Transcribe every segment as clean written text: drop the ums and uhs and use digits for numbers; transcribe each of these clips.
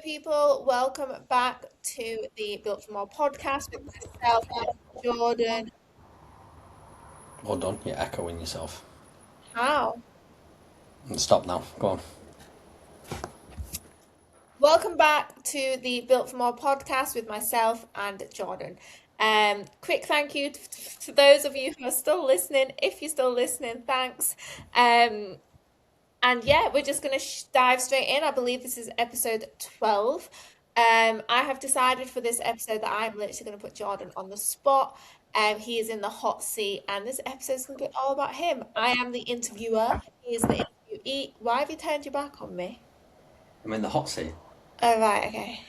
people. Welcome back to the Built for More podcast with myself and Jordan. Hold on, you're echoing yourself. How? Stop now. Go on. Welcome back to the Built for More podcast with myself and Jordan. Quick thank you to those of you who are still listening. If you're still listening, thanks. And yeah, we're just going to dive straight in. I believe this is episode 12. I have decided for this episode that I'm literally going to put Jordan on the spot. He is in the hot seat, and this episode is going to be all about him. I am the interviewer. He is the interviewee. Why have you turned your back on me? I'm in the hot seat. Oh, right, okay.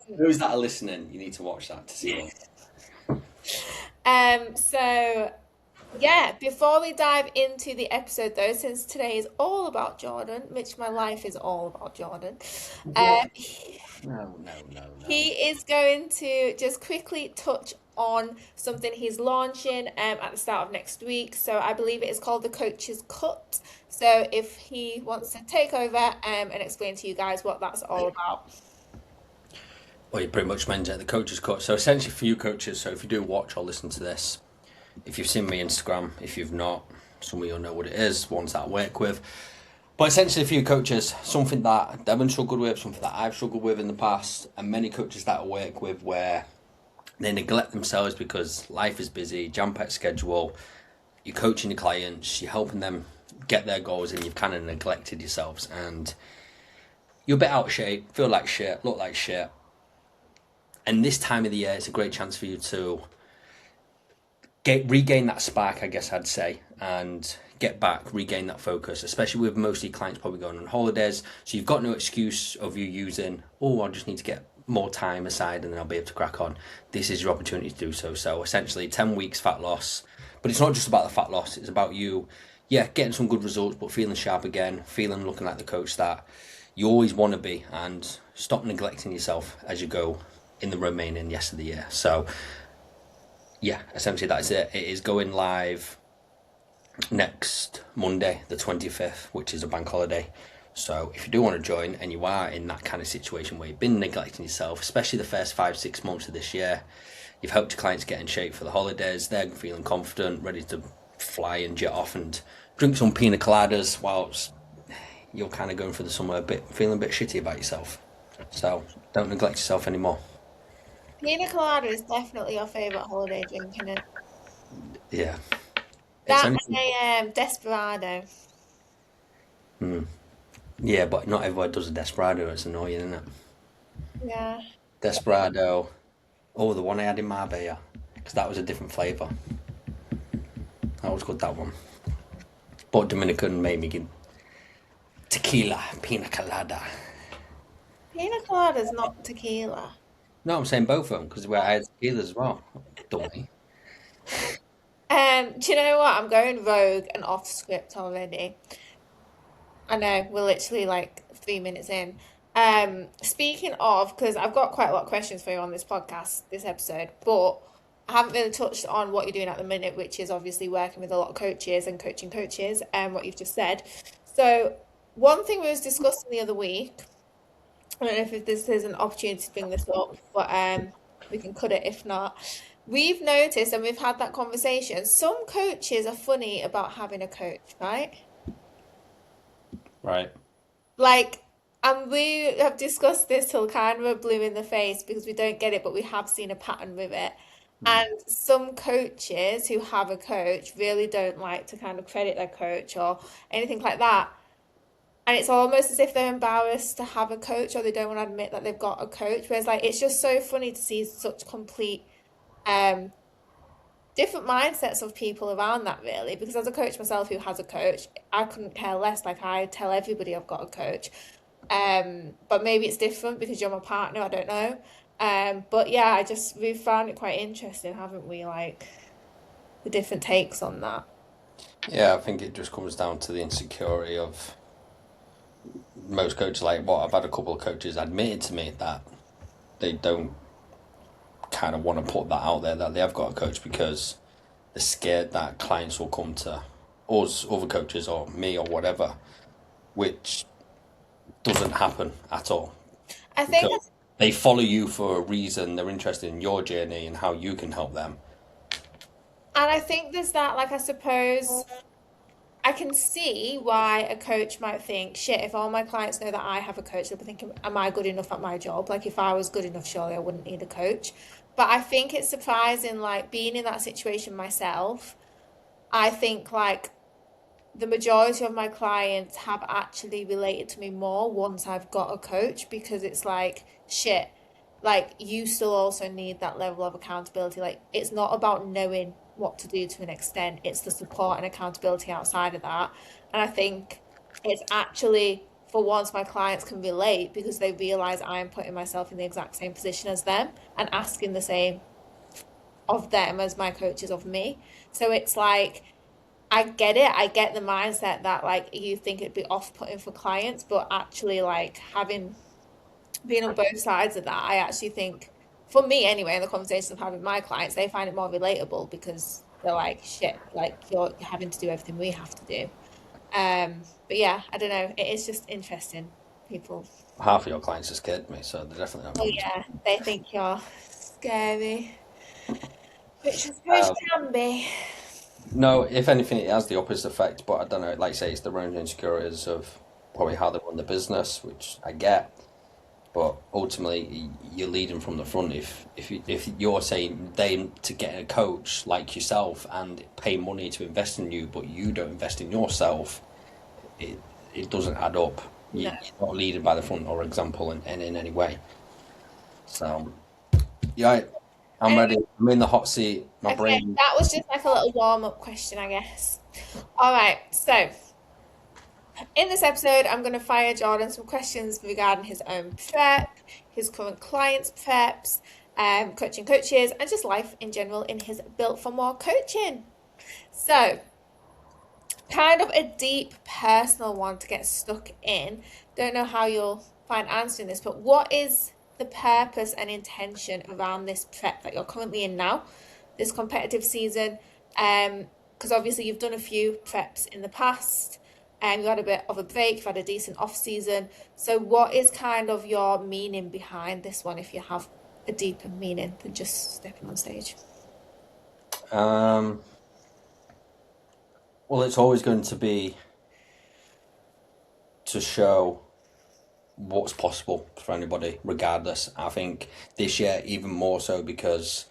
Those that are listening, you need to watch that to see what. So yeah, before we dive into the episode though, since today is all about Jordan, which my life is all about Jordan, No. he is going to just quickly touch on something he's launching at the start of next week. So I believe it is called the Coach's Cut. So if he wants to take over and explain to you guys what that's all about. Well, you pretty much mentioned the Coach's Cut. So essentially for you coaches, so if you do watch or listen to this, if you've seen my Instagram, if you've not, some of you'll know what it is, ones that I work with. But essentially for you coaches, something that Devon struggled with, something that I've struggled with in the past, and many coaches that I work with where they neglect themselves because life is busy, jam-packed schedule, you're coaching your clients, you're helping them get their goals, and you've kind of neglected yourselves, and you're a bit out of shape, feel like shit, look like shit. And this time of the year, it's a great chance for you to regain that spark, I guess I'd say, and get back, regain that focus, especially with most of your clients probably going on holidays. So you've got no excuse of you using, I just need to get more time aside and then I'll be able to crack on. This is your opportunity to do so. So essentially 10 weeks fat loss, but it's not just about the fat loss. It's about you, getting some good results, but feeling sharp again, looking like the coach that you always want to be, and stop neglecting yourself as you go in the remaining of the year. So essentially that's it. It is going live next Monday, the 25th, which is a bank holiday. So if you do want to join and you are in that kind of situation where you've been neglecting yourself, especially the first 5-6 months of this year, you've helped your clients get in shape for the holidays, they're feeling confident, ready to fly and jet off and drink some pina coladas whilst you're kind of going through the summer feeling a bit shitty about yourself. So don't neglect yourself anymore. Pina colada is definitely your favourite holiday drink, isn't it? Yeah. That and a Desperado. Yeah, but not everyone does a Desperado. It's annoying, isn't it? Yeah. Desperado. Oh, the one I had in Marbella, because that was a different flavour. That was good, that one. But Dominican made me give tequila, pina colada. Pina colada is not tequila. No, I'm saying both of them, because I had tequila as well. Dummy. Do you know what? I'm going rogue and off script already. I know, we're literally like 3 minutes in. Speaking of, because I've got quite a lot of questions for you on this podcast, this episode, but I haven't really touched on what you're doing at the minute, which is obviously working with a lot of coaches and coaching coaches, and what you've just said. So one thing we was discussing the other week, I don't know if this is an opportunity to bring this up, but we can cut it if not. We've noticed, and we've had that conversation, some coaches are funny about having a coach, right? Right. Like, and we have discussed this till kind of a blue in the face because we don't get it, but we have seen a pattern with it. And some coaches who have a coach really don't like to kind of credit their coach or anything like that. And it's almost as if they're embarrassed to have a coach or they don't want to admit that they've got a coach. Whereas, like, it's just so funny to see such complete different mindsets of people around that, really. Because as a coach myself who has a coach, I couldn't care less. Like, I tell everybody I've got a coach. But maybe it's different because you're my partner, I don't know. But yeah, we've found it quite interesting, haven't we? Like, the different takes on that. Yeah, I think it just comes down to the insecurity of most coaches. Like, I've had a couple of coaches admitted to me that they don't kind of want to put that out there, that they have got a coach, because they're scared that clients will come to us, other coaches, or me, or whatever, which doesn't happen at all I think, because they follow you for a reason. They're interested in your journey and how you can help them. and I think there's that, like, I suppose I can see why a coach might think, shit, if all my clients know that I have a coach, they'll be thinking, am I good enough at my job? Like, if I was good enough, surely I wouldn't need a coach. But I think it's surprising, like, being in that situation myself, I think, like, the majority of my clients have actually related to me more once I've got a coach because it's like, shit, like you still also need that level of accountability. Like it's not about knowing what to do to an extent, it's the support and accountability outside of that. And I think it's actually for once my clients can relate because they realize I am putting myself in the exact same position as them and asking the same of them as my coaches of me. So it's like I get it. I get the mindset that like you think it'd be off-putting for clients, but actually like having been on both sides of that, I actually think for me anyway, in the conversations I'm having with my clients, they find it more relatable because they're like, shit, like you're having to do everything we have to do. But yeah, I don't know. It is just interesting. People, Half of your clients are scared of me, so they're definitely not oh coming to yeah, they think you're scary, which I me. suppose can be. No, if anything, it has the opposite effect, but I don't know, like I say, it's their own insecurities of probably how they run the business, which I get. But ultimately, you're leading from the front. If you're saying they to get a coach like yourself and pay money to invest in you, but you don't invest in yourself, it it doesn't add up. No. You're not leading by the front or example in any way. So yeah, I'm ready. I'm in the hot seat. My Okay, brain. that was just like a little warm-up question, I guess. All right, so in this episode, I'm going to fire Jordan some questions regarding his own prep, his current clients' preps, coaching coaches, and just life in general in his Built for More coaching. So, kind of a deep personal one to get stuck in. Don't know how you'll find answering this, but what is the purpose and intention around this prep that you're currently in now, this competitive season? Because obviously you've done a few preps in the past, and you had a bit of a break, you've had a decent off season. So what is kind of your meaning behind this one, if you have a deeper meaning than just stepping on stage? Um, well, it's always going to be to show what's possible for anybody, regardless. I think this year even more so because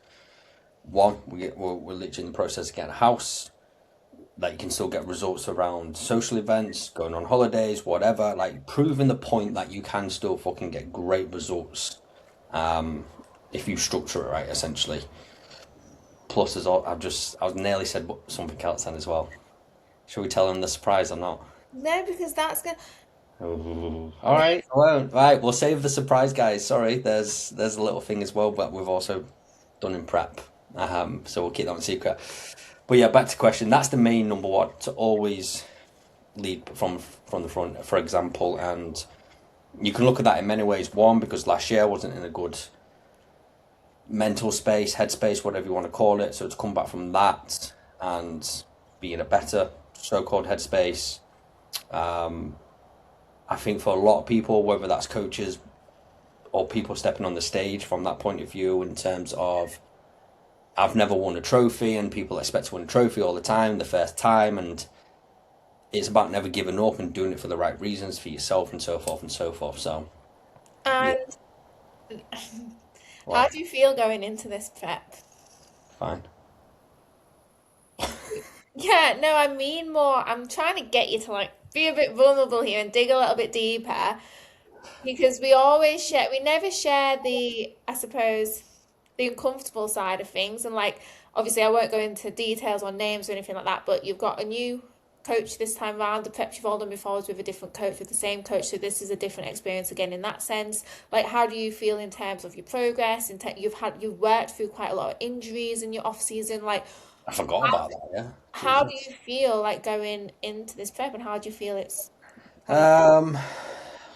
one, we're literally in the process of getting a house. Like you can still get results around social events, going on holidays, whatever. Like proving the point that you can still fucking get great results if you structure it right, essentially. Plus, as all, I was nearly said something else then as well. Should we tell them the surprise or not? No, because that's gonna. Ooh. All right, I won't. Right, we'll save the surprise, guys. Sorry, there's a little thing as well, but we've also done in prep. So we'll keep that one secret. But yeah, back to question. That's the main number one to always lead from the front, for example, and you can look at that in many ways. One, because last year I wasn't in a good mental space, headspace, whatever you want to call it. So to come back from that and be in a better so-called headspace. I think for a lot of people, whether that's coaches or people stepping on the stage from that point of view, in terms of I've never won a trophy and people expect to win a trophy all the time, the first time, and it's about never giving up and doing it for the right reasons for yourself and so forth and so forth. So, yeah, And how well, do you feel going into this prep? fine. Yeah, no, I mean more. I'm trying to get you to like be a bit vulnerable here and dig a little bit deeper because we always share, we never share the, I suppose, the uncomfortable side of things. And like, obviously, I won't go into details on names or anything like that, but you've got a new coach this time round. The prep you've all done before was with a different coach, with the same coach. So this is a different experience again in that sense. Like, how do you feel in terms of your progress? You've worked through quite a lot of injuries in your off season. Like, I forgot how, about that. Yeah, how do Jesus. you feel like going into this prep, and how do you feel it's kind of Um,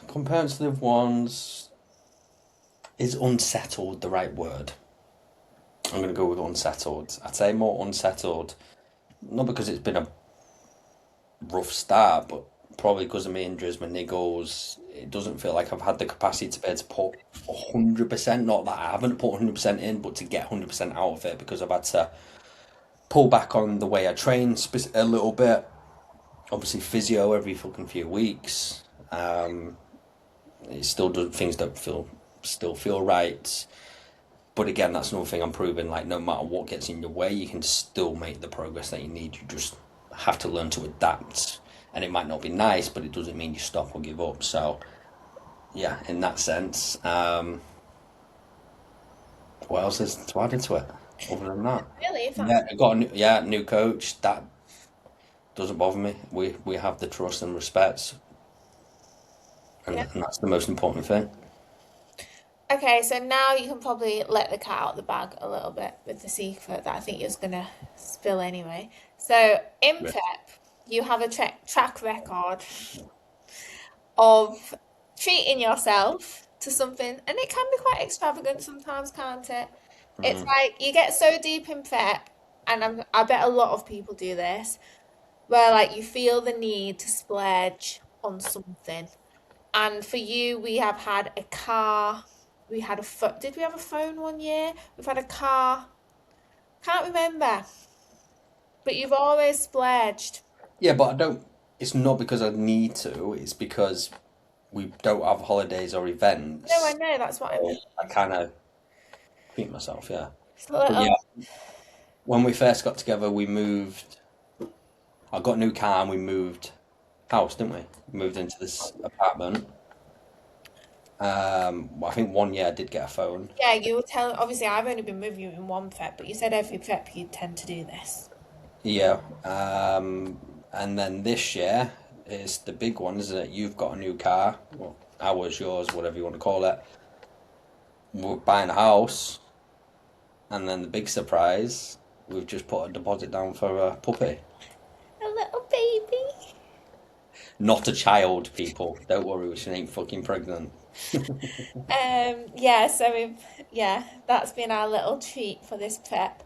Comparative ones, is unsettled the right word? I'm gonna go with unsettled. I'd say more unsettled, not because it's been a rough start, but probably because of my injuries, my niggles. it doesn't feel like I've had the capacity to be able to put 100%. Not that I haven't put 100% in, but to get 100% out of it because I've had to pull back on the way I train a little bit. Obviously, physio every fucking few weeks. It still does, things don't still feel right. But again, that's another thing I'm proving. Like, no matter what gets in your way, you can still make the progress that you need. You just have to learn to adapt. And it might not be nice, but it doesn't mean you stop or give up. So, yeah, in that sense, what else is to add into it other than that? Really, if that's Yeah, I got a new coach. That doesn't bother me. We have the trust and respect, yeah. and that's the most important thing. Okay, so now you can probably let the cat out of the bag a little bit with the secret that I think you're gonna spill anyway. So in Yeah. prep, you have a track record of treating yourself to something, and it can be quite extravagant sometimes, can't it? It's Mm. like you get so deep in prep, and I bet a lot of people do this, where like you feel the need to splurge on something. And for you, we have had a car. We had a phone. Did we have a phone one year? We've had a car. Can't remember. But you've always splurged. Yeah, but I don't. It's not because I need to. It's because we don't have holidays or No, I events. know. That's what I So mean. I kind of treat myself. Yeah. It's a But little. yeah, when we first got together, we moved. I got a new car and we moved house, didn't we? We moved into this apartment. I think one year I did get a phone. Yeah, you were telling. Obviously, I've only been with you in one prep, but you said every prep you tend to do this. Yeah. And then this year is the big one, isn't it? You've got a new car. Well, ours, yours, whatever you want to call it. We're buying a house, and then the big surprise, we've just put a deposit down for a puppy. A little baby. Not a child, people. Don't worry, she ain't fucking pregnant. Yeah, so yeah, that's been our little treat for this prep.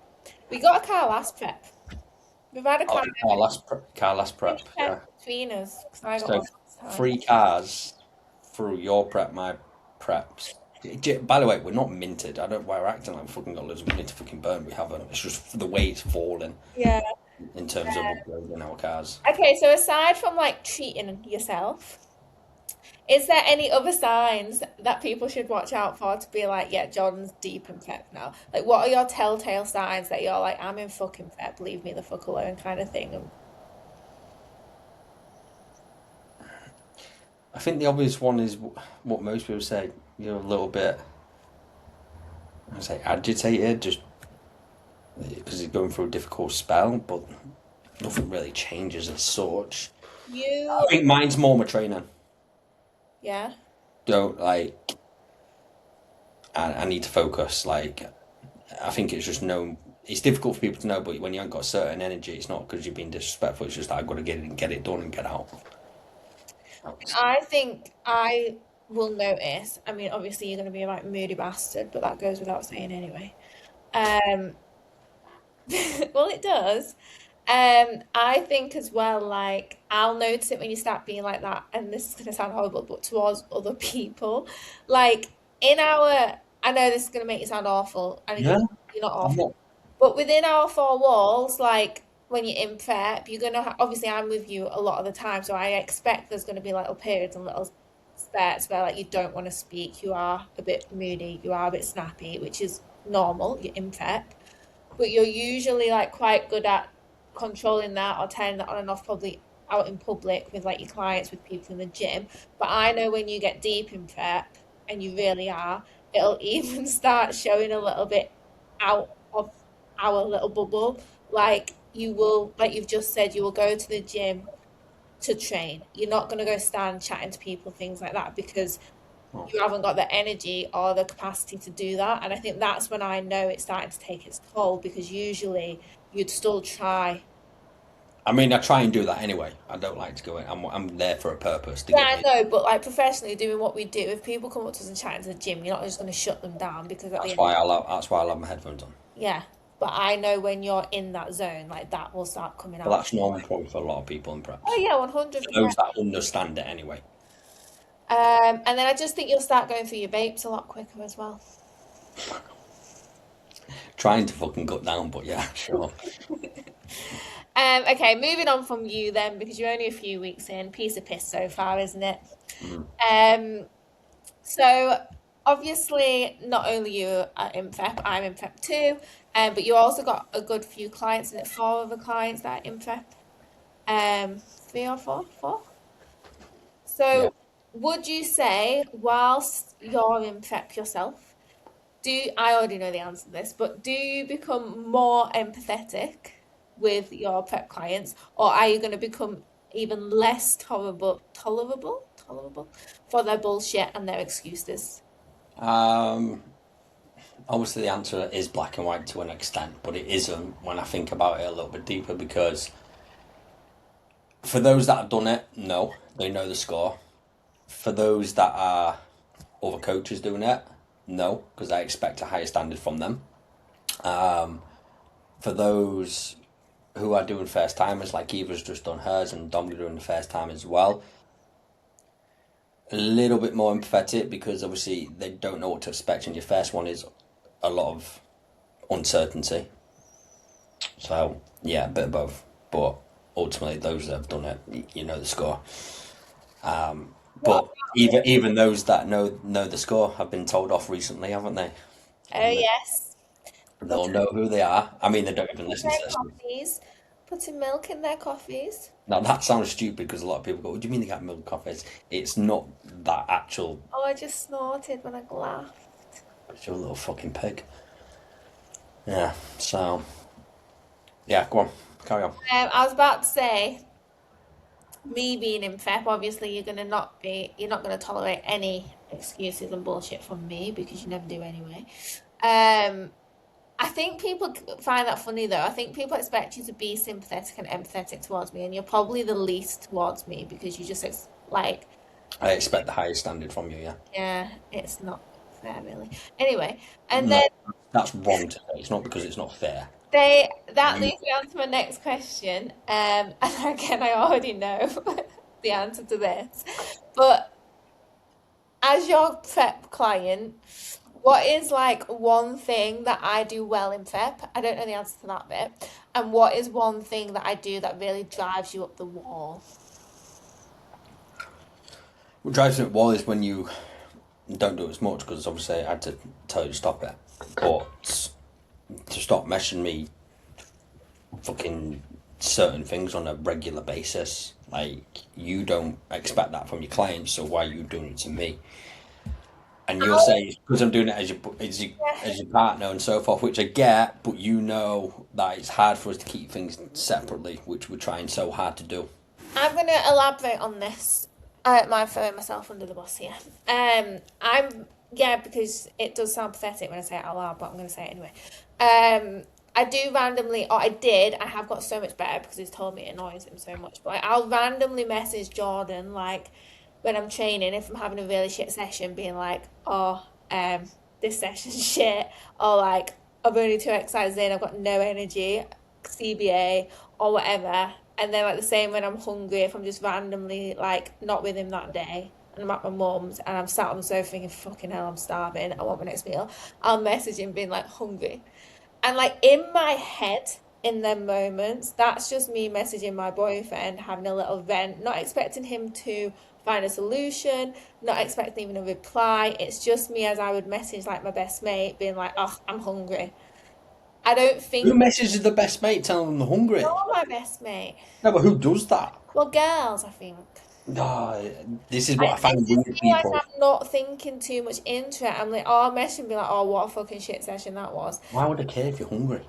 We got a car last prep. We've had a Oh, car car last every prep, prep yeah. between us because I got So one last time. 3 cars through your prep, my preps. By the way, we're not minted. I don't. We're acting like we fucking got loads of money to fucking burn. We haven't. It's just the way it's fallen Yeah. in terms of upgrading our cars. Okay, so aside from like treating yourself, is there any other signs that people should watch out for to be like, yeah, John's deep in prep now? Like, what are your telltale signs that you're like, I'm in fucking prep, leave me the fuck alone kind of thing? I think the obvious one is what most people say. You're a little bit, I say, agitated, just because he's going through a difficult spell, but nothing really changes as such. I You, think mine's more my training. yeah. Don't like. I need to focus. Like, I think it's just known. It's difficult for people to know, but when you haven't got certain energy, it's not because you've been disrespectful. It's just that I've got to get it done and get out. I think I will notice. I mean, obviously, you're going to be a like moody bastard, but that goes without saying anyway. Um, well, it does. I think as well, like I'll notice it when you start being like that, and this is gonna sound horrible, but towards other people, like in our, I know this is gonna make you sound awful, and Yeah, you're not I'm awful, not. but within our four walls, like when you're in prep, you're gonna obviously I'm with you a lot of the time, so I expect there's gonna be little periods and little spurts where like you don't want to speak, you are a bit moody, you are a bit snappy, which is normal. You're in prep, but you're usually like quite good at controlling that or turning that on and off probably out in public with like your clients with people in the gym. But I know when you get deep in prep and you really are, it'll even start showing a little bit out of our little bubble. Like you will, like you've just said, you will go to the gym to train. You're not going to go stand chatting to people, things like that, because Oh. you haven't got the energy or the capacity to do that. And I think that's when I know it's starting to take its toll because usually you'd still try. I mean, I try and do that anyway. I don't like to go in. I'm there for a purpose to Yeah, get I me. know, but like professionally doing what we do, if people come up to us and chat into the gym, you're not just going to shut them down because at the end, That's why I love my headphones on. yeah. But I know when you're in that zone, like that will start coming But out. that's normal probably for a lot of people in Oh preps. yeah, For those 100%. that understand it anyway. And then I just think you'll start going through your vapes a lot quicker as well. Trying to fucking cut down, but yeah, sure. Okay, moving on from you then, because you're only a few weeks in. Piece of piss so far, isn't it? Mm. Um, so obviously, not only you are in prep, I'm in prep too. But you also got a good few clients, and four other clients that are in prep. Three or four, four. Yeah. So would you say, whilst you're in prep yourself, I already know the answer to this, but do you become more empathetic with your prep clients, or are you going to become even less tolerable for their bullshit and their excuses? Um, Obviously, the answer is black and white to an extent, but it isn't when I think about it a little bit deeper because for those that have done it, no, they know the score. For those that are other coaches doing it, no, because I expect a higher standard from them. For those who are doing first timers, like Eva's just done hers and Dom's doing the first time as well, a little bit more empathetic because obviously they don't know what to expect, and your first one is a lot of uncertainty. So yeah, a bit of both. But ultimately, those that have done it, you know the score. What But even those that know the score have been told off recently, haven't they? Oh And yes, they'll putting know who they are. I mean, they don't milk even in listen to their this. coffees, putting milk in their coffees. Now that sounds stupid because a lot of people go, "What do you mean they got milk coffees?" It's not that actual. Oh, I just snorted when I laughed. You're a little fucking pig. Yeah. So yeah, go on, carry on. I was about to say, me being in prep, obviously you're not gonna tolerate any excuses and bullshit from me because you never do anyway. Um, I think people find that funny though. I think people expect you to be sympathetic and empathetic towards me, and you're probably the least towards me because you just like, I expect the highest standard from you. Yeah. yeah, it's not fair really. Anyway, and No, then that's wrong to say. It's not because it's not fair. that You leads me on to my next question. And again, I already know the answer to this, but as your prep client, what is like one thing that I do well in prep? I don't know the answer to that bit. And what is one thing that I do that really drives you up the wall? what drives me up the wall is when you don't do it as much because obviously I had to tell you to stop it. But to stop messaging me fucking certain things on a regular basis, like you don't expect that from your clients, so why are you doing it to me? And you'll Oh, say because I'm doing it yeah. as your partner and so forth, which I get, but you know that it's hard for us to keep things separately, which we're trying so hard to do. I'm going to elaborate on this. I'm throwing myself under the bus here. Yeah, because it does sound pathetic when I say it out loud, but I'm going to say it anyway. I do randomly, or I did, I have got so much better because he's told me it annoys him so much, but like, I'll randomly message Jordan, like, when I'm training, if I'm having a really shit session, being like, oh, this session's shit, or like, I've only two exercises in, I've got no energy, CBA, or whatever. And then like the same when I'm hungry, if I'm just randomly like not with him that day and I'm at my mum's and I'm sat on the sofa thinking, fucking hell, I'm starving, I want my next meal, I'll message him being like hungry. And like in my head, in them moments, that's just me messaging my boyfriend, having a little vent, not expecting him to find a solution, not expecting even a reply. It's just me as I would message like my best mate, being like, oh, I'm hungry. I don't Who think messages the best mate telling them they're hungry? you're my best mate. No, but who does that? Well, girls, I think. Oh, this is I, what I find it's just with me, like, people. I'm not thinking too much into it. I'm like, oh, I'll message and be like, oh, what a fucking shit session that was. Why would I care if you're hungry?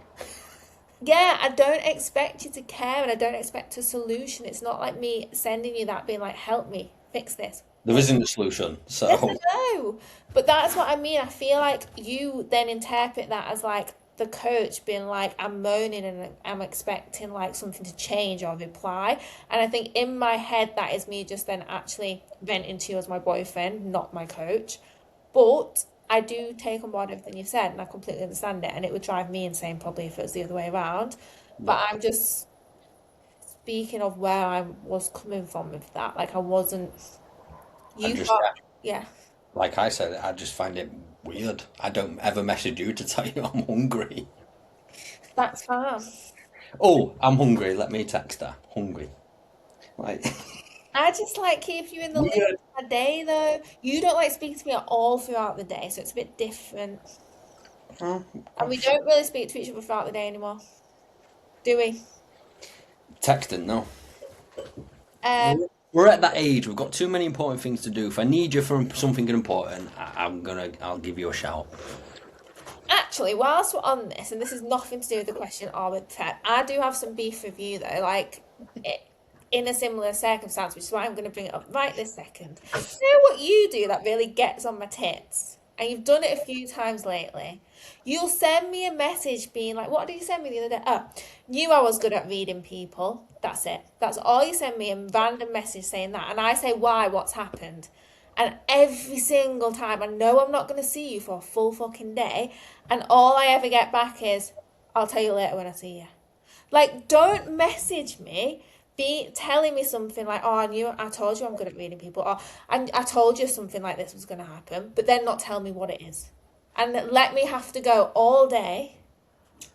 Yeah, I don't expect you to care and I don't expect a solution. It's not like me sending you that being like, help me fix this. There isn't a solution, Yes, so I know. But that's what I mean. I feel like you then interpret that as like the coach being like, I'm moaning and I'm expecting like something to change or reply. And I think in my head, that is me just then actually venting to you as my boyfriend, not my coach. But I do take on board everything you said and I completely understand it. And it would drive me insane probably if it was the other way around. yeah. But I'm just speaking of where I was coming from with that. Like I wasn't I You just, got, yeah. like I said, I just find it weird. I don't ever message you to tell you I'm hungry. That's fine. Oh, I'm hungry. Let me text her. Hungry. Like, I just like keep you in the loop weird. of my day though. You don't like speak to me at all throughout the day, so it's a bit different. Oh, And we gosh. don't really speak to each other throughout the day anymore, do we? Texting, no. Um, We're at that age. We've got too many important things to do. If I need you for something important, I'll give you a shout. Actually, whilst we're on this, and this is nothing to do with the question or with prep, I do have some beef with you though, like it, in a similar circumstance, which is why I'm going to bring it up right this second. You know what you do that really gets on my tits? And you've done it a few times lately. You'll send me a message being like, what did you send me the other day? Oh, knew I was good at reading people. That's it. That's all you send me, a random message saying that. And I say, why? What's happened? And every single time, I know I'm not going to see you for a full fucking day. And all I ever get back is, I'll tell you later when I see you. Like, don't message me be telling me something like, oh, I told you I'm good at reading people, or I told you something like this was going to happen, but then not tell me what it is. And let me have to go all day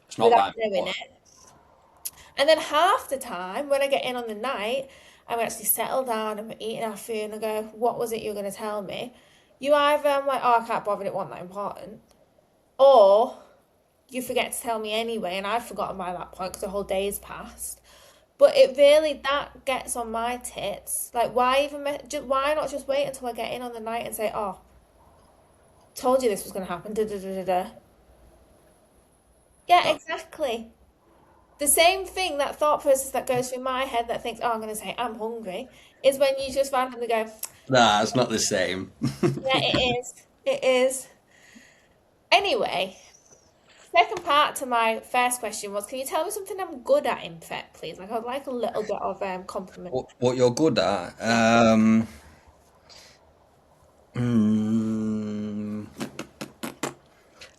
It's not without that doing important. it. And then half the time, when I get in on the night, I'm actually settled down and we're eating our food and I go, what was it you were going to tell me? You either, I'm like, oh, I can't bother, it wasn't that important. Or you forget to tell me anyway, and I've forgotten by that point because the whole day's passed. But it really, that gets on my tits. Like, why even, why not just wait until I get in on the night and say, oh, told you this was going to happen, da da da da da. Yeah, No, exactly. The same thing, that thought process that goes through my head that thinks, oh, I'm going to say, I'm hungry, is when you just randomly go, nah, it's not the same. yeah, it is. It is. Anyway, second part to my first question was, can you tell me something I'm good at in prep, please? Like, I'd like a little bit of compliment. What you're good at? Yeah. Mm,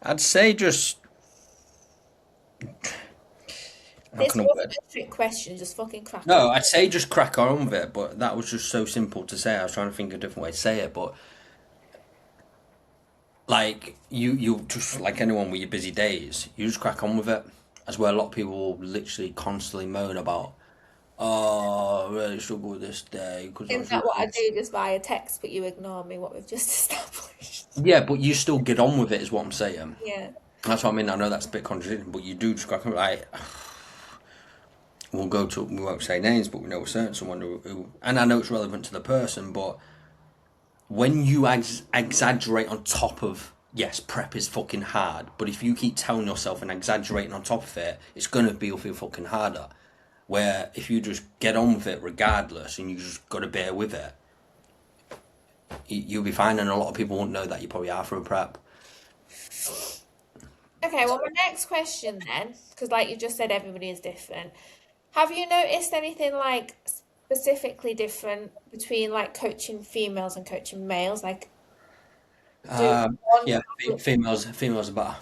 I'd say just. How This can I wasn't word? a trick question, just fucking crack on. No, I'd say just crack on with it, but that was just so simple to say. I was trying to think of a different way to say it, but like you just like anyone with your busy days, you just crack on with it. That's where a lot of people will literally constantly moan about, oh, I really struggle with this day because I Is was that what I really. do just via text, but you ignore me, what we've just established? Yeah, but you still get on with it, is what I'm saying. Yeah. That's what I mean. I know that's a bit contradicting, but you do just crack on. Like, we won't say names, but we know a certain someone who, and I know it's relevant to the person, but when you exaggerate on top of, yes, prep is fucking hard, but if you keep telling yourself and exaggerating on top of it, it's gonna feel fucking harder. Where if you just get on with it regardless, and you just gotta bear with it, you'll be fine. And a lot of people won't know that you probably are for a prep. Okay, well, my next question then, because like you just said, everybody is different. Have you noticed anything like specifically different between like coaching females and coaching males? Like, do one Yeah, have, females are better.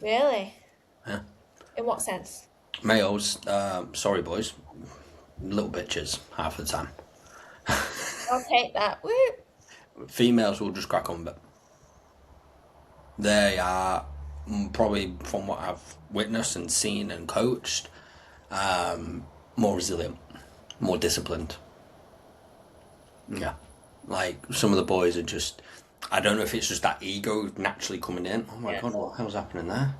really? Yeah. In what sense? Males, sorry boys, little bitches half the time. I'll take that. Woo. Females will just crack on, but they are probably from what I've witnessed and seen and coached, more resilient, more disciplined. Yeah, like some of the boys are just. I don't know if it's just that ego naturally coming in. Oh my Yeah. god, what the hell's happening there?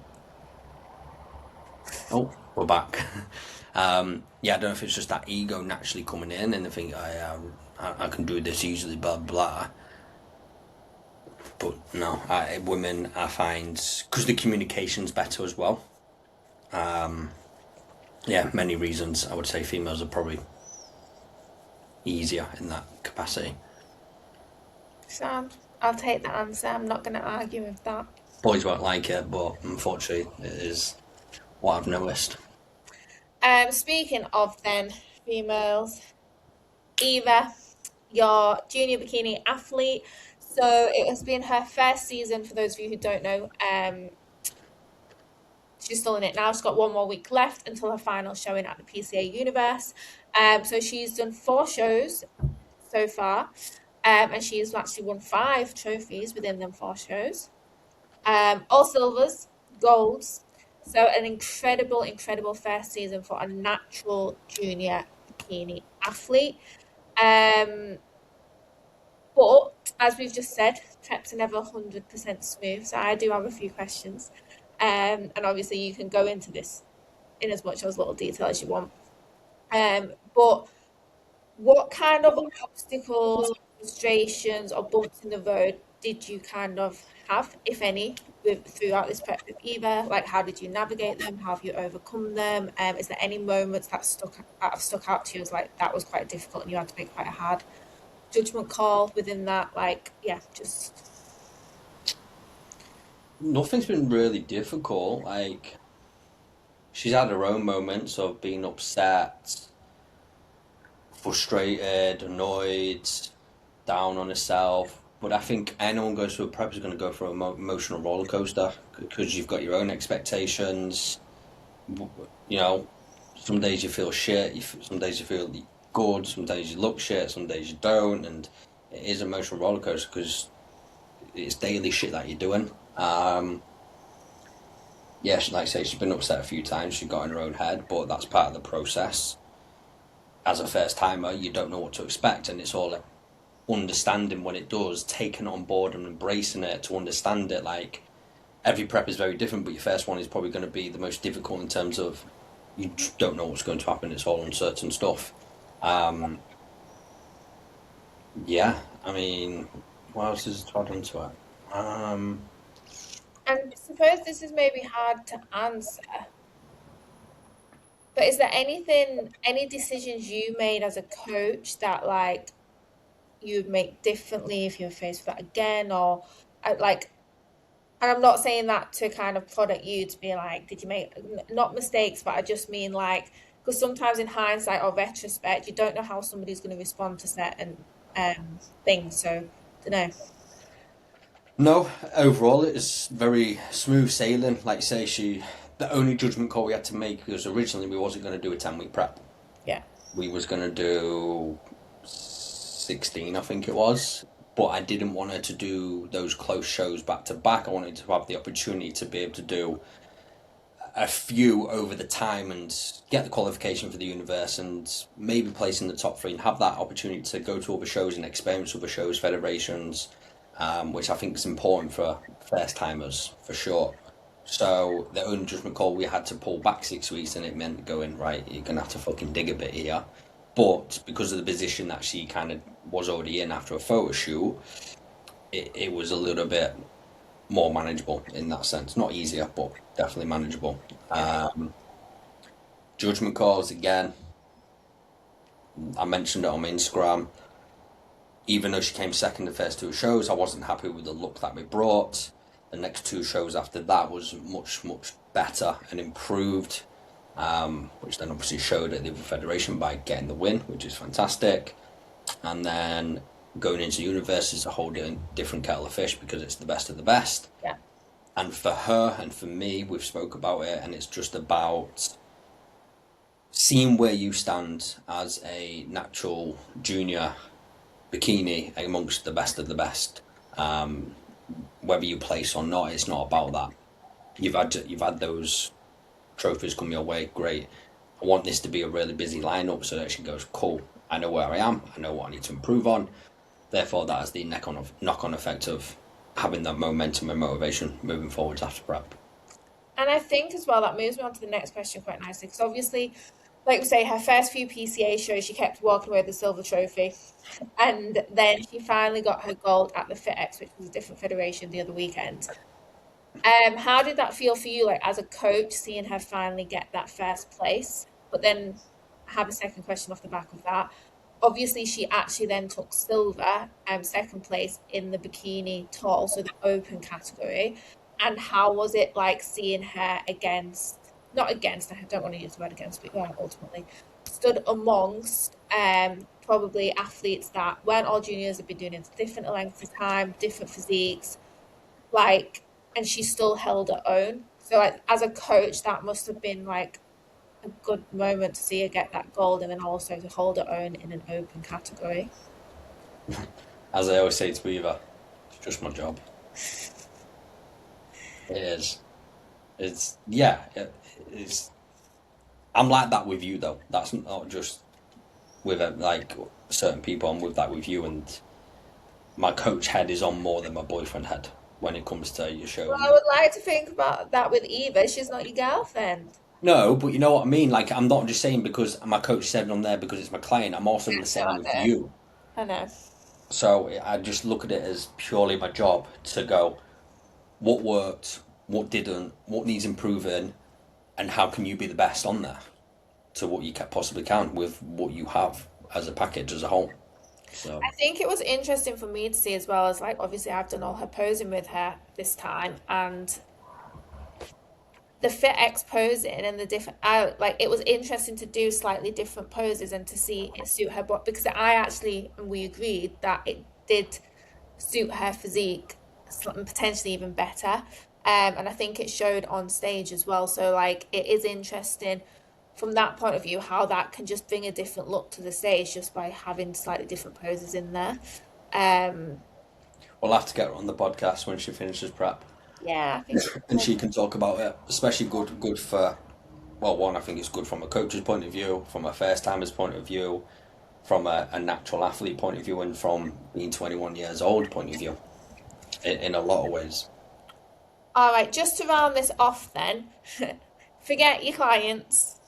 Oh, we're back. Yeah, I don't know if it's just that ego naturally coming in and they think I can do this easily, blah blah. But no, women I find because the communication's better as well. Yeah, many reasons. I would say females are probably easier in that capacity. Sam, I'll take that answer. I'm not going to argue with that. Boys won't like it, but unfortunately, it is what I've noticed. Speaking of then females, Eva, your junior bikini athlete. So it has been her first season. For those of you who don't know, she's still in it now. She's got one more week left until her final showing at the PCA Universe. So she's done 4 shows so far. And she's actually won 5 trophies within them 4 shows. All silvers, golds. So an incredible, incredible first season for a natural junior bikini athlete. Um, but as we've just said, preps are never 100% smooth. So I do have a few questions. And obviously you can go into this in as much or as little detail as you want. But what kind of obstacles, frustrations, or bumps in the road did you kind of have, if any, throughout this prep with Eva? Like, how did you navigate them? How have you overcome them? Is there any moments that have stuck out to you as like that was quite difficult and you had to make quite a hard judgment call within that? Like, yeah, just Nothing's been really difficult. Like, she's had her own moments of being upset, frustrated, annoyed, down on herself. But I think anyone goes through a prep is going to go through an emotional roller coaster because you've got your own expectations. You know, some days you feel shit, some days you feel good, some days you look shit, some days you don't, and it is an emotional roller coaster because it's daily shit that you're doing. Yeah, like I say, she's been upset a few times. She got in her own head, but that's part of the process. As a first timer, you don't know what to expect, and it's all like understanding when it does, taking it on board and embracing it to understand it. Like every prep is very different, but your first one is probably going to be the most difficult in terms of you don't know what's going to happen. It's all uncertain stuff. Um, yeah, I mean, what else is to add into it? and I suppose this is maybe hard to answer, but is there anything, any decisions you made as a coach that like you'd make differently if you were faced with that again, or like, and I'm not saying that to kind of prod at you to be like, did you make not mistakes, but I just mean like, because sometimes in hindsight or retrospect, you don't know how somebody's going to respond to certain things. So, don't know. No, overall it's very smooth sailing. Like you say, the only judgment call we had to make because originally we wasn't going to do a 10-week prep. Yeah, We was going to do 16, I think it was. But I didn't want her to do those close shows back to back. I wanted to have the opportunity to be able to do a few over the time and get the qualification for the universe and maybe place in the top three and have that opportunity to go to other shows and experience other shows, federations, which I think is important for first timers for sure. So the only judgment call we had to pull back 6 weeks, and it meant going right. You're gonna have to fucking dig a bit here, but because of the position that she kind of was already in after a photo shoot, it was a little bit more manageable in that sense. Not easier, but definitely manageable. yeah, Judgment calls again. I mentioned it on my Instagram. Even though she came second the first 2 shows, I wasn't happy with the look that we brought. The next 2 shows after that was much, much better and improved, which then obviously showed at the other federation by getting the win, which is fantastic. And then going into Universe is a whole different kettle of fish because it's the best of the best. yeah. And for her and for me, we've spoke about it, and it's just about seeing where you stand as a natural junior bikini amongst the best of the best. Whether you place or not, it's not about that. You've had those trophies come your way, great. I want this to be a really busy lineup so that she goes, cool. I know where I am. I know what I need to improve on. Therefore, that has the knock-on effect of having that momentum and motivation moving forwards after prep. And I think as well that moves me on to the next question quite nicely because obviously, like we say, her first few PCA shows, she kept walking away with the silver trophy, and then she finally got her gold at the FitX, which was a different federation the other weekend. How did that feel for you, like as a coach, seeing her finally get that first place? But then I have a second question off the back of that. Obviously, she actually then took silver, second place in the bikini tall, so the open category. And how was it like seeing her against, not against, I don't want to use the word against, but yeah, ultimately, stood amongst probably athletes that weren't all juniors, have been doing it different lengths of time, different physiques, like, and she still held her own. So like, as a coach, that must have been like a good moment to see her get that gold and then also to hold her own in an open category. As I always say to Eva, it's just my job. It is. It's yeah. It's. I'm like that with you though. That's not just with like certain people. I'm with that with you, and my coach head is on more than my boyfriend head when it comes to your show. Well, I would like to think about that with Eva. She's not your girlfriend. No, but you know what I mean. Like I'm not just saying because my coach said it on there because it's my client. I'm also the No, same I with know. you. I know. So I just look at it as purely my job to go, what worked, what didn't, what needs improving, and how can you be the best on there to what you possibly can with what you have as a package as a whole. So I think it was interesting for me to see as well as like obviously I've done all her posing with her this time and the fit X posing and the different I like it was interesting to do slightly different poses and to see it suit her but because I actually and we agreed that it did suit her physique potentially even better. And I think it showed on stage as well. So like it is interesting from that point of view how that can just bring a different look to the stage just by having slightly different poses in there. Um, we'll have to get her on the podcast when she finishes prep, yeah, I think and she can talk about it. Especially good for well, one I think it's good from a coach's point of view, from a first timer's point of view, from a natural athlete point of view, and from being 21 years old point of view. In a lot of ways. all right, just to round this off then, forget your clients,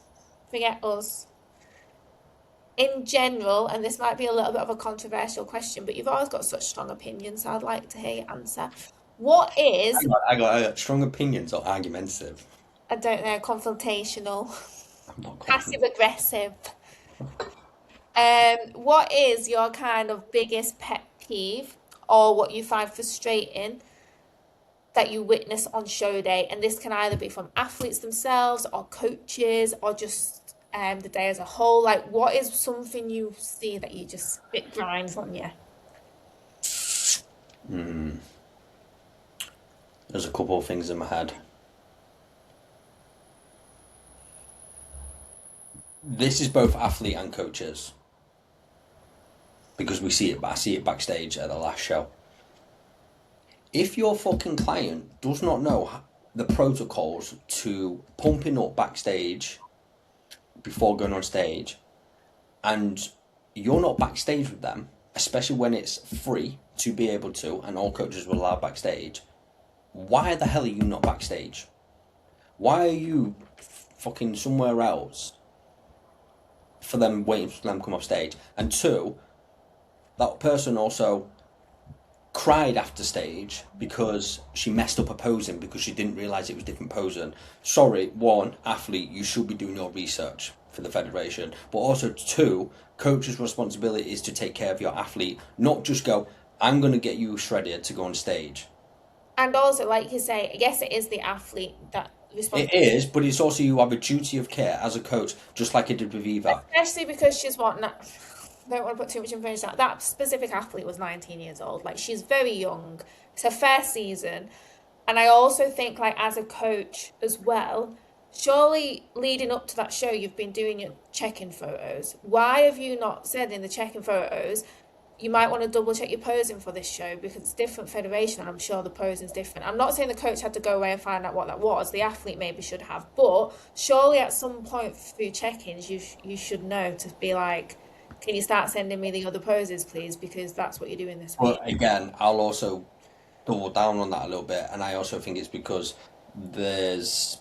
forget us. In general, and this might be a little bit of a controversial question, but you've always got such strong opinions, so I'd like to hear your answer. What is, I got strong opinions or argumentative. I don't know, confrontational, I'm not passive confident. aggressive? What is your kind of biggest pet peeve or what you find frustrating that you witness on show day? And this can either be from athletes themselves or coaches or just the day as a whole. Like, what is something you see that you just it grinds on you? There's a couple of things in my head. This is both athlete and coaches because we see it. I see it backstage at the last show. If your fucking client does not know the protocols to pumping up backstage before going on stage, and you're not backstage with them, especially when it's free to be able to, and all coaches will allow backstage, why the hell are you not backstage? Why are you fucking somewhere else for them waiting for them to come off stage? And two, that person also cried after stage because she messed up her posing because she didn't realise it was different posing. Sorry, one, athlete, you should be doing your research for the federation. But also two, coach's responsibility is to take care of your athlete, not just go, I'm going to get you shredded to go on stage. And also, like you say, yes, it is the athlete that It responsible, is, but it's also you have a duty of care as a coach, just like I did with Eva. especially because she's what not. Don't want to put too much information out. That specific athlete was 19 years old. Like she's very young. It's her first season. And I also think like as a coach as well, surely leading up to that show you've been doing your check-in photos. Why have you not said in the check-in photos you might want to double check your posing for this show because it's different federation and I'm sure the posing's different. I'm not saying the coach had to go away and find out what that was. The athlete maybe should have, but surely at some point through check-ins you should know to be like, can you start sending me the other poses, please? Because that's what you're doing this week. But again, I'll also double down on that a little bit, and I also think it's because there's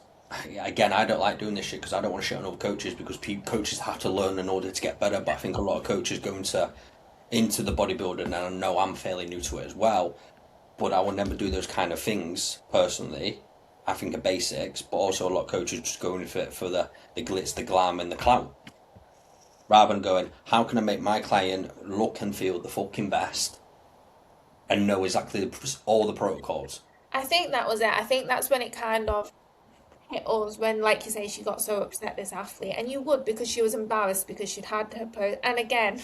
again, I don't like doing this shit because I don't want to shit on other coaches because coaches have to learn in order to get better. But I think a lot of coaches go into the bodybuilding, and I know I'm fairly new to it as well, but I will never do those kind of things personally. I think are basics, but also a lot of coaches just go in for it for the glitz, the glam, and the clout, rather than going, how can I make my client look and feel the fucking best and know exactly all the protocols? I think that was it. I think that's when it kind of hit us when, like you say, she got so upset, this athlete. And you would because she was embarrassed because she'd had her pose. And again,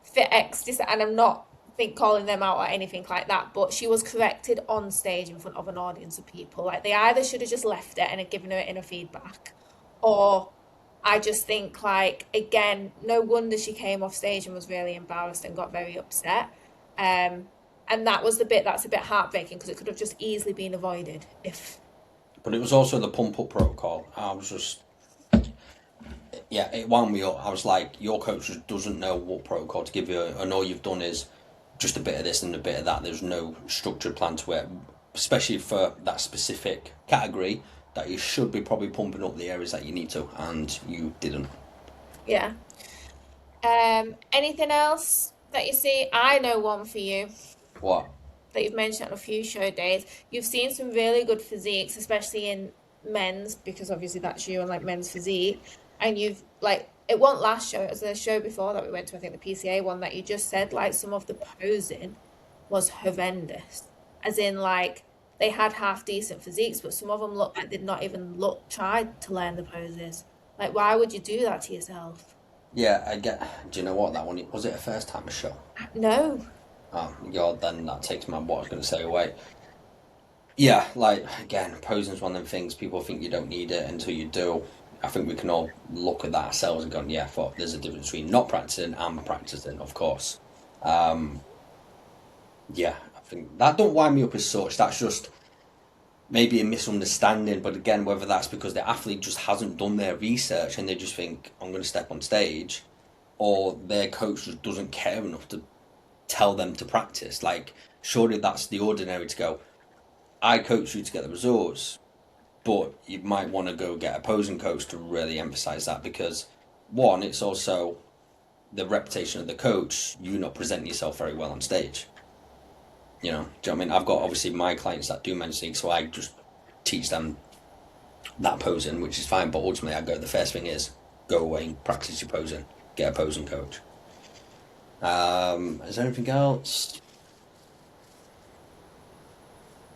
fit X, and I'm not think calling them out or anything like that, but she was corrected on stage in front of an audience of people. Like they either should have just left it and had given her inner feedback, or I just think like again, no wonder she came off stage and was really embarrassed and got very upset. And that was the bit that's a bit heartbreaking because it could have just easily been avoided if. But it was also the pump up protocol. I was just, yeah, it wound me up. I was like, your coach just doesn't know what protocol to give you, and all you've done is just a bit of this and a bit of that. There's no structured plan to it, especially for that specific category that you should be probably pumping up the areas that you need to, and you didn't. Yeah. Anything else that you see? I know one for you What? that you've mentioned on a few show days. You've seen some really good physiques, especially in men's, because obviously that's you and like men's physique. And you've like it wasn't last show, it was the show before that we went to, I think the PCA one, that you just said like some of the posing was horrendous. As in like they had half decent physiques, but some of them looked like they'd not even tried to learn the poses. Like why would you do that to yourself? Yeah, I get. Do you know what that one was? It a first time show? No. Oh, God, then that takes my what I was going to say away. Yeah, like again, posing's one of them things. People think you don't need it until you do. I think we can all look at that ourselves and go, yeah, fuck, there's a difference between not practicing and practicing, of course. Yeah, I think that don't wind me up as such. That's just maybe a misunderstanding. But again, whether that's because the athlete just hasn't done their research and they just think, I'm going to step on stage, or their coach just doesn't care enough to tell them to practice. Like, surely that's the ordinary to go, I coach you to get the results, but you might want to go get a posing coach to really emphasize that because, one, it's also the reputation of the coach, you not presenting yourself very well on stage. You know, do you know what I mean? I've got obviously my clients that do men's league, so I just teach them that posing, which is fine, but ultimately I go, the first thing is go away and practice your posing, get a posing coach. Is there anything else?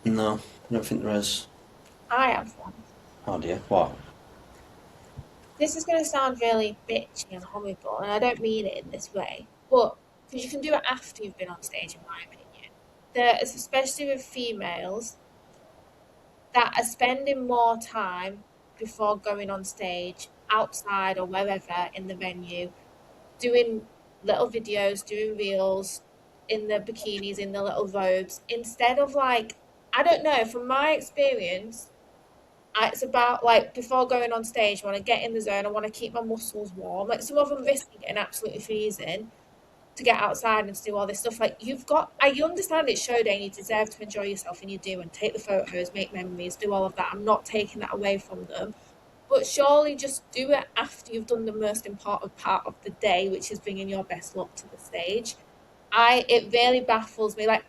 No, I don't think there is. I have one. Oh dear, what? This is going to sound really bitchy and horrible, and I don't mean it in this way, but because you can do it after you've been on stage, in my opinion. There is, especially with females, that are spending more time before going on stage, outside or wherever in the venue, doing little videos, doing reels in the bikinis, in the little robes, instead of like, I don't know, from my experience, it's about like before going on stage, I want to get in the zone, I want to keep my muscles warm. Like some of them risking getting absolutely freezing to get outside and to do all this stuff. Like you've got, I understand it's show day and you deserve to enjoy yourself and you do and take the photos, make memories, do all of that. I'm not taking that away from them. But surely just do it after you've done the most important part of the day, which is bringing your best look to the stage. It really baffles me. Like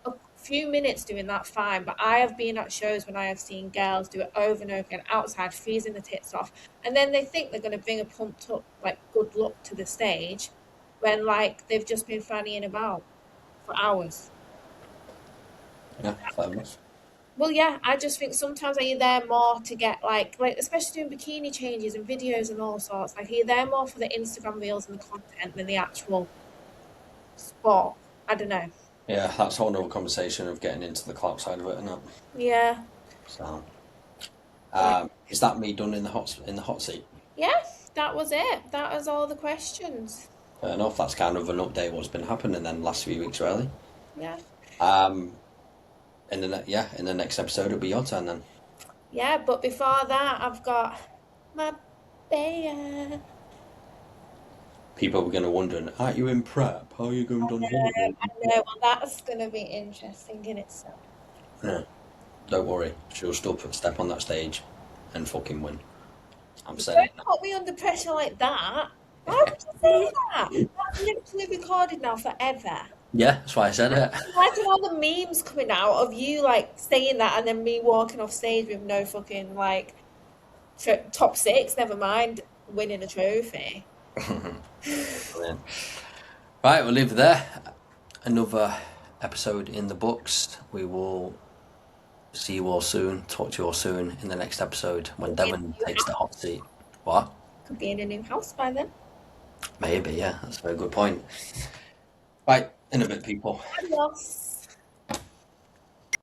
a few minutes doing that, fine. But I have been at shows when I have seen girls do it over and over again outside, freezing the tits off, and then they think they're going to bring a pumped up, like good look to the stage, when like they've just been fannying about for hours. Yeah, fair enough. Well, yeah, I just think sometimes are you there more to get like especially doing bikini changes and videos and all sorts. Like are you there more for the Instagram reels and the content than the actual sport? I don't know. Yeah, that's a whole other conversation of getting into the clout side of it, isn't it? Yeah. So, Like, is that me done in the hot seat? yeah, that was it. That was all the questions. Fair enough. That's kind of an update what's been happening then last few weeks, really. Yeah. Um, in the next episode it'll be your turn then. Yeah, but before that, I've got my bear. People were going to wonder, aren't you in prep? How are you going on holiday? I know. Well, that's going to be interesting in itself. Yeah, don't worry. She'll still step on that stage and fucking win. I'm saying Don't put me under pressure like that. Why would you say that? That's literally recorded now forever. yeah, that's why I said it. Imagine all the memes coming out of you like saying that and then me walking off stage with no fucking like top six, never mind winning a trophy. Brilliant. Right, we'll leave it there. Another episode in the books. We will see you all soon, talk to you all soon in the next episode when Devon takes the hot seat. What? Could be in a new house by then. Maybe, yeah, that's a very good point. Right, in a bit, people. Adios.